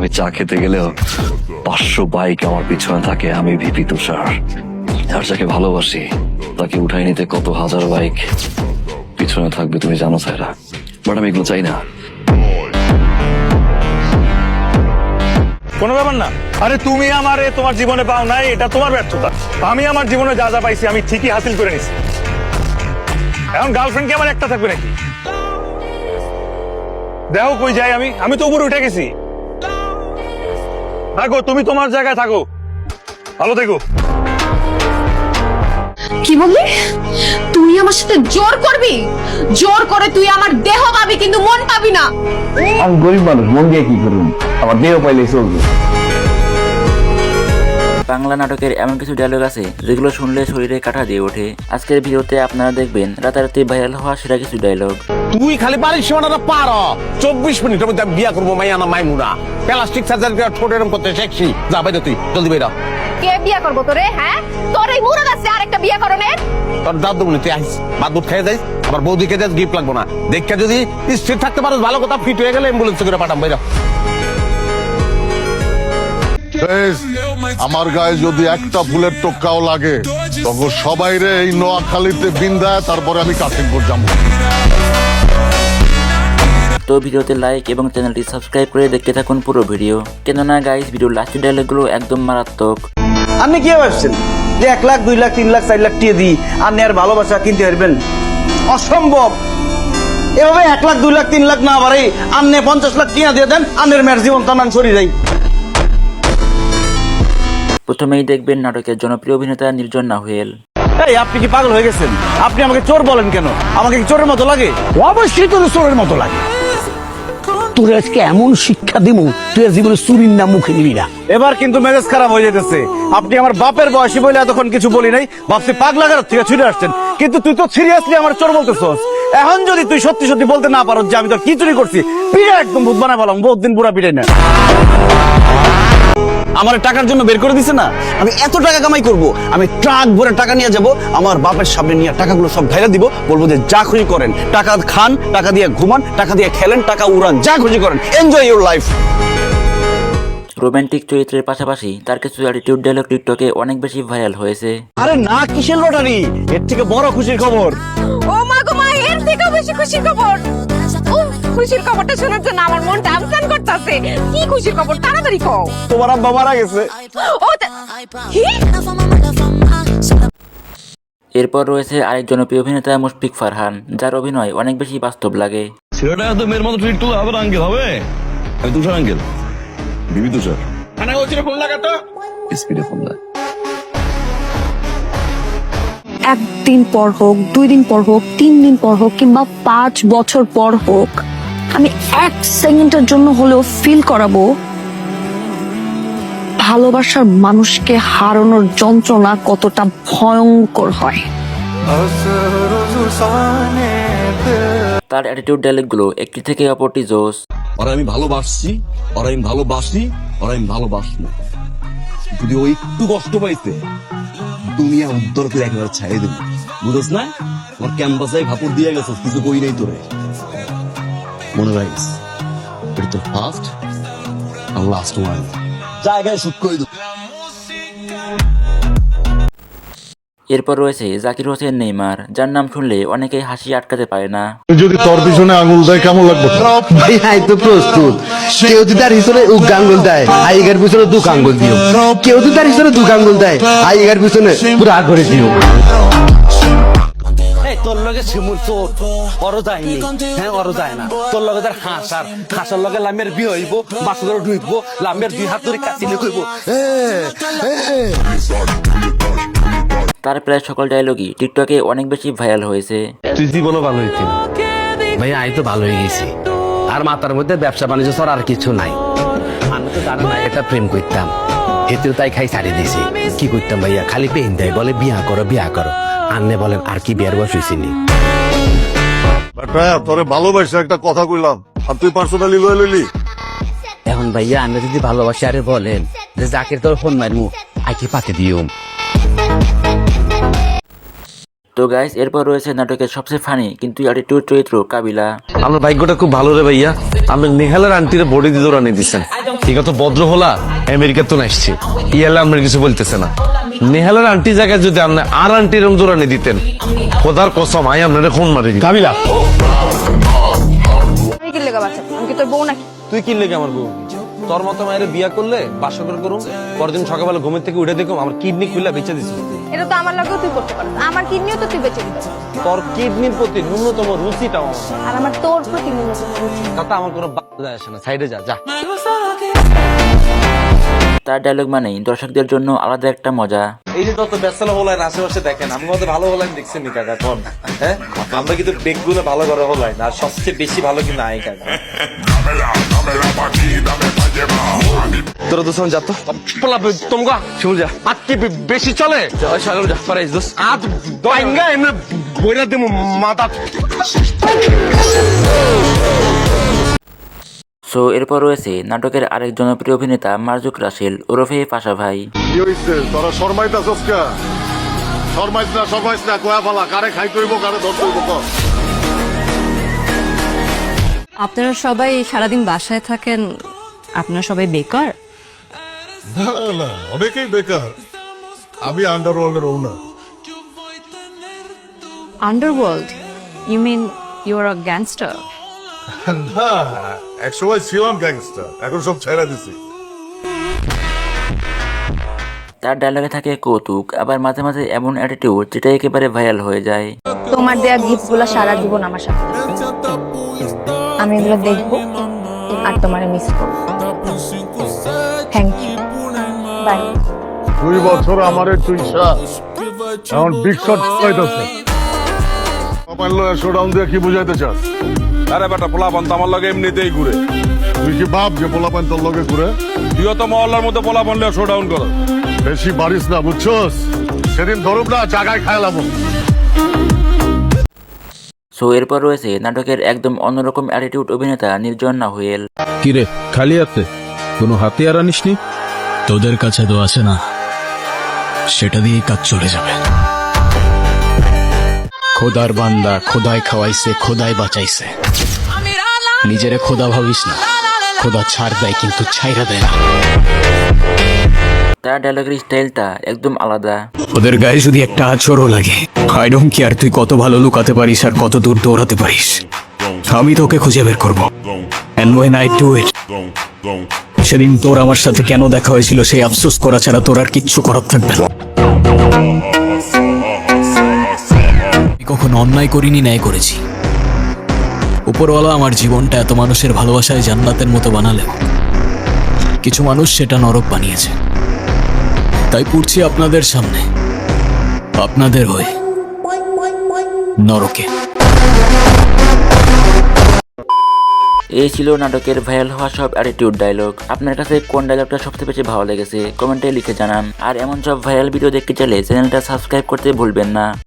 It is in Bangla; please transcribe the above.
আমি চা খেতে গেলেও 500 বাইক আমার পিছনে থাকে। আমি ভিপি তুষার, আর যাকে ভালোবাসি তাকে উঠাই নিতে কত হাজার বাইক পিছনে থাকবে তুমি জানো সাইরা। বাট আমি এগুলো চাই না। কোনো ব্যাপার না। আরে তুমি আমারে তোমার জীবনে পাও নাই, এটা তোমার ব্যর্থতা। আমি আমার জীবনে যা যা পাইছি আমি ঠিকই হাসিল করে নিছি। এখন গার্লফ্রেন্ড কি আমার একটা থাকবে নাকি? দেখো কই যাই আমি তো উপরে উঠে গেছি। থাকো, তুমি তোমার জায়গায় থাকো, ভালো থেকো। কি বললি? তুই আমার সাথে জোর করবি? জোর করে তুই আমার দেহ পাবি কিন্তু মন পাবি না। আমি গরিব মানুষ, মন দিয়ে কি করুন, আমার দেহ পাইলেই চলবে। বাংলা নাটকের এমন কিছু ডায়লগ আছে যেগুলো শুনলে শরীরে কাঁটা দিয়ে ওঠে। আজকের ভিডিওতে আপনারা দেখবেন রাতারাতি ভাইরাল হওয়া সেরা কিছু ডায়লগ। তুই খালি বাড়ির সীমানাটা পার 24 মিনিটের মধ্যে আমি বিয়া করবো মাইয়া না মাইমুনা। প্লাস্টিক সার্জারি করে ঠোঁট এরম করতে শেখছি। যা বাইরে তুই জলদি বেরা। কে বিয়ে করবো তোরে? হ্যাঁ, তোর এই মুরগ আছে আরেকটা বিয়ে করনের? তোর দাদু বলি তুই আইস ভাত বুট খেয়ে যাইস, আবার বৌদি খেয়ে যাস, গিফট লাগবো না। দেখে যদি স্থির থাকতে পারো ভালো কথা, ফিট হয়ে গেলে অ্যাম্বুলেন্স করে পাঠাম বাইরা। আমার গায়ে যদি একটা ফুলের টোকাও লাগে তখন সবাই রে এই নোয়াখালীতে বিন্দায়, তারপরে আমি কাশিমপুর যাবো। তো ভিডিওতে লাইক এবং চ্যানেলটি সাবস্ক্রাইব করে দেখতে থাকুন পুরো ভিডিও, কেননা গাইস ভিডিওর লাস্টের ডায়লগগুলো একদম মারাত্মক। আপনি কি ভাবছেন যে 1 লাখ 2 লাখ 3 লাখ 4 লাখ টিয়ে দিই আপনি আর ভালোবাসা কিনতে পারবেন? অসম্ভব। এভাবে 1 লাখ 2 লাখ 3 লাখ না বাড়াই আপনি 50 লাখ কিনা দিয়ে দেন, আপনার মেয়ের জীবন তামান সরি যাই। প্রথমেই দেখবেন নাটকের জনপ্রিয় অভিনেতা নির্জন নাহুয়েল। এই আপনি কি পাগল হয়ে গেছেন? আপনি আমাকে চোর বলেন কেন? আমাকে কি চোরের মতো লাগে? অবশ্যই তোর চোরের মতো লাগে। তোর আজকে এমন শিক্ষা দিমু তুই জীবনে চুরির নাম মুখে নিবি না। এবার কিন্তু মেজাজ খারাপ হয়ে যেতেছে। আপনি আমার বাপের বয়সী বলে এতক্ষণ কিছু বলি নাই, ভাবছি পাগলাগার থেকে ছুটে আসছেন, কিন্তু তুই তো সিরিয়াসলি আমার চোর বলতেছস। এখন যদি তুই সত্যি সত্যি বলতে না পারো যে আমি তোর কি চুরি করছি, পিড়ে একদম ভূত বানায় বললাম। বহুত দিন পুরা পিড়ে না আমার টাকার জন্য বের করে দিছে না। আমি এত টাকা কামাই করব, আমি ট্রাক ভরে টাকা নিয়ে যাব, আমার বাপের সামনে নিয়ে টাকাগুলো সব ঢাইলা দিব, বলবো যে যা খুশি করেন, টাকা খান, টাকা দিয়ে ঘুমান, টাকা দিয়ে খেলেন, টাকা উড়ান, যা খুশি করেন, এনজয় ইউর লাইফ। রোমান্টিক চরিত্রের পাশাপাশি তার কিছু অ্যাটিটিউড ডায়লগ টিকটকে অনেক বেশি ভাইরাল হয়েছে। আরে না, কিসের লটারি? এর থেকে বড় খুশির খবর। ও মা গো মা, এর থেকেও বেশি খুশির খবর। খুশির খবরটা শোনার জন্য আমার মনটা আনসান করতেছে। কি খুশির খবর? তাড়াতাড়ি কও। তোমার আব্বা মারা গেছে। ও কি? এরপর রয়েছে আরেক জনপ্রিয় অভিনেতা মুশফিক ফারহান, যার অভিনয় অনেক বেশি বাস্তব লাগে। ছেলেটা তো মেয়ের মতো ট্রিট করলে আবার আঙ্কেল হবে। আমি তুষার আঙ্কেল, ভিপি তুষার। মানে ওই ফোন লাগাতো স্পিডে ফোন দেয়। একদিন পর হোক, 2 দিন পর হোক, 3 দিন পর হোক, কিংবা 5 বছর পর হোক, আমি 1 সেকেন্ডের জন্য হলেও ফিল করাবো ভালোবাসার মানুষকে হারানোর যন্ত্রণা কতটা ভয়ঙ্কর হয়। তার অ্যাটিটিউড ডায়লগগুলো একটি থেকে অপরটি জোস। ওরা আমি ভালোবাসছি, ওরা আমি ভালোবাসি, ওরা আমি ভালোবাসবো। যদি ও একটু কষ্ট পাইছে দুনিয়া উদ্ধার করে একেবারে ছাড়িয়ে দেবো, বুঝছ না? আমার ক্যাম্পাসে ভাপড় দিয়ে গেছ, কিছু কই নাই তোরে। মনে রাখিস, এটা তোর ফার্স্ট আর লাস্ট ওয়ান। জায়গায় শুট করে দেবো। এরপর রয়েছে জাকির হোসেন নেইমার, যার নাম শুনলে অনেকেই হাসি আটকাতে পারে না। যদি তোর পিছনে আঙুল দেয় কেমন লাগবে? ভাই আই তো প্রস্তুত। কেউ যদি তার পিছনে উক আঙ্গুল দেয়, আইগার পিছনে 2 আঙ্গুল দিও। কেউ যদি তার পিছনে 2 আঙ্গুল দেয়, আইগার পিছনে পুরো করে দিও। তোর লগে শিমুল চোর অর যায়নি, হ্যাঁ অর যায় না। তোর লগে তার হাঁসার লগে লামের বিয়ে হইব, বাসু ধরে ঢুকবো, লামের 2 হাত ধরে কাটিলে কইব। তার প্রায় সকল ডায়লগই টিকটকে অনেক বেশি ভাইরাল হয়েছে। তুই জীবনও ভালো হয়েছিল ভাই, আমি তো ভালো হয়ে গেছি। আর মাথার মধ্যে ব্যবসা বাণিজ্য ছাড়া আর কিছু নাই। আমি তো জানো না এটা প্রেম করতাম, হেতেও তাই খাই ছাড়িয়ে দিয়েছি। কি করতাম ভাইয়া, খালি পেন দেয়, বলে বিয়া করো বিয়া করো। আন্নে বলেন আর কি বিয়ার বয়স হয়েছিনি। তোরে ভালোবাসে একটা কথা কইলাম, আর তুই পার্সোনালি লয়ে লইলি। এখন ভাইয়া আমরা যদি ভালোবাসি আরে বলেন যে জাকির তোর ফোন মারমু, আইকি পাকে দিও। তো গাইস, এরপর রয়েছে নাটকের সবচেয়ে ফানি কিন্তু অ্যাটিটিউড চরিত্র কাবিলা। আমার ভাগ্যটা খুব ভালো রে ভাইয়া, আমি নেহালের আন্টিরে বডি দিয়ে দৌড়ানি দিচ্ছেন। ঠিক আছে, ভদ্র হলা আমেরিকা তো আসছি, ইয়ালে আমরা কিছু বলতেছে না। নেহালের আন্টি জায়গায় যদি আপনি আর আন্টির দৌড়ানি দিতেন, খোদার কসম আই আপনারা খুন মারি দিতাম। কাবিলা, আমি কি লেগা বাচ্চা, আমি কি তোর বউ নাকি? তুই কিনলে কি আমার বউ? তোর মতো মায়ের বিয়া করলে বাসর করুম, পরদিন সকালবেলা ঘুমের থেকে উঠে দেখুম আমার কিডনি খুলে বেঁচে দিছিস। এটা তো আমার লাগেও তুই করতে পারস, আমার কিডনিও তো তুই বেঁচে দিতে। তোর কিডনির প্রতি ন্যূনতম রুচিটাও আমার, আর আমার তোর প্রতি ন্যূনতম রুচি। তাতে আমার কোনো যায় আসে না। সাইডে যা যা। তার ডায়লগ মানেই দর্শকদের জন্য আলাদা একটা মজা। এই যে যত ব্যস্তলা হলাইন আশেপাশে দেখেন, আমি মধ্যে ভালো হলাইন দেখছেন নি কাকা কোন? হ্যাঁ, আমরা কিন্তু বেগগুলো ভালো করে হলাইন, আর সবচেয়ে বেশি ভালো কিন্তু আই কাকা। তোরা দুজন যা তো তোমরা শুন যা আজ কি বেশি চলে সাগর যা পারাইস দোস আজ বাইঙ্গা এমনে বইরা দেব মাথা। সো এরপর রয়েছে নাটকের আরেক জনপ্রিয় অভিনেতা মারজুক রাসেল ওরফে পাশা ভাই। কি হইছে তোরা শর্মাইতাছস কা? শর্মাইছ না কয়া ফালা, কারে খাই কইব কারে ধর কইব ক? আপনারা সবাই সারাদিন বাসায় থাকেন, আপনারা সবাই বেকার? না না, অনেকেই বেকার। আমি আন্ডারওয়ার্ল্ডের ওনার। Underworld? You mean you are a gangster? না, একসময় ছিলাম গ্যাংস্টার, এখন সব ছেড়ে দিছি। তার ডায়লগে থাকে কৌতুক, আবার মাঝে মাঝে এমন অ্যাটিটিউড যেটা একেবারে ভাইরাল হয়ে যায়। তোমার দেয়া গিফট গুলো সারা জীবন আমার সাথে, আমি এগুলো দেখবো আর তোমারে মিস করবো। Thank you, by. 2 বছর আমারে তুইছা এখন বিগ শট পাইতাছে। মোবাইল লয়ে শোডাউন দিয়ে কি বুঝাইতে চাস? আরে বেটা, পোলাপান তো আমার লগে এমনিতেই ঘুরে। তুই কি ভাব যে পোলাপান তোর লগে ঘুরে? তুইও তো মহল্লার মধ্যে পোলাপান লিয়ে শোডাউন করো। বেশি বাড়িস না, বুঝছস? সেদিন ধরুম না জায়গায় খাইলাম। সো এরপর রয়েছে নাটকের একদম অন্যরকম অ্যাটিটিউড অভিনেতা নির্জন নাহুয়েল। কিরে খালি আছে, কোনো হাতিয়ার আনিসনি? তোদের কাছে তো আছে না, সেটা দিয়েই কাজ চলে যাবে। খোদার বান্দা, খোদায় খাওয়াইছে, খোদায় বাঁচাইছে। নিজেরে খোদা ভাবিস না, খোদা ছাড় দেয় কিন্তু ছাইরা দেয় না। তার ডায়লগের স্টাইলটা একদম আলাদা। ওদের গায়ে যদি একটা আচরও লাগে, আই ডোন্ট কেয়ার তুই কত ভালো লুকাতে পারিস আর কত দূর দৌড়াতে পারিস, আমি তোকে খুঁজে বের করবো। And when I do it, সেদিন তোর আমার সাথে কেন দেখা হয়েছিল সেই আফসোস করা ছাড়া তোর আর কিচ্ছু করার থাকবে না। আমি কখনো অন্যায় করিনি, ন্যায় করেছি। উপরওয়ালা আমার জীবনটা এত মানুষের ভালোবাসায় জান্নাতের মতো বানালেও কিছু মানুষ সেটা নরক বানিয়েছে। তাই পড়ছি আপনাদের সামনে, আপনাদের হয়ে নরকে। এই ছিল নাটকের ভাইরাল হওয়া সব অ্যাটিটিউড ডায়লগ। আপনার কাছে কোন ডায়লগটা সবচেয়ে বেশি ভালো লেগেছে কমেন্টে লিখে জানান। আর এমন সব ভাইরাল ভিডিও দেখতে চাইলে চ্যানেলটা সাবস্ক্রাইব করতে ভুলবেন না।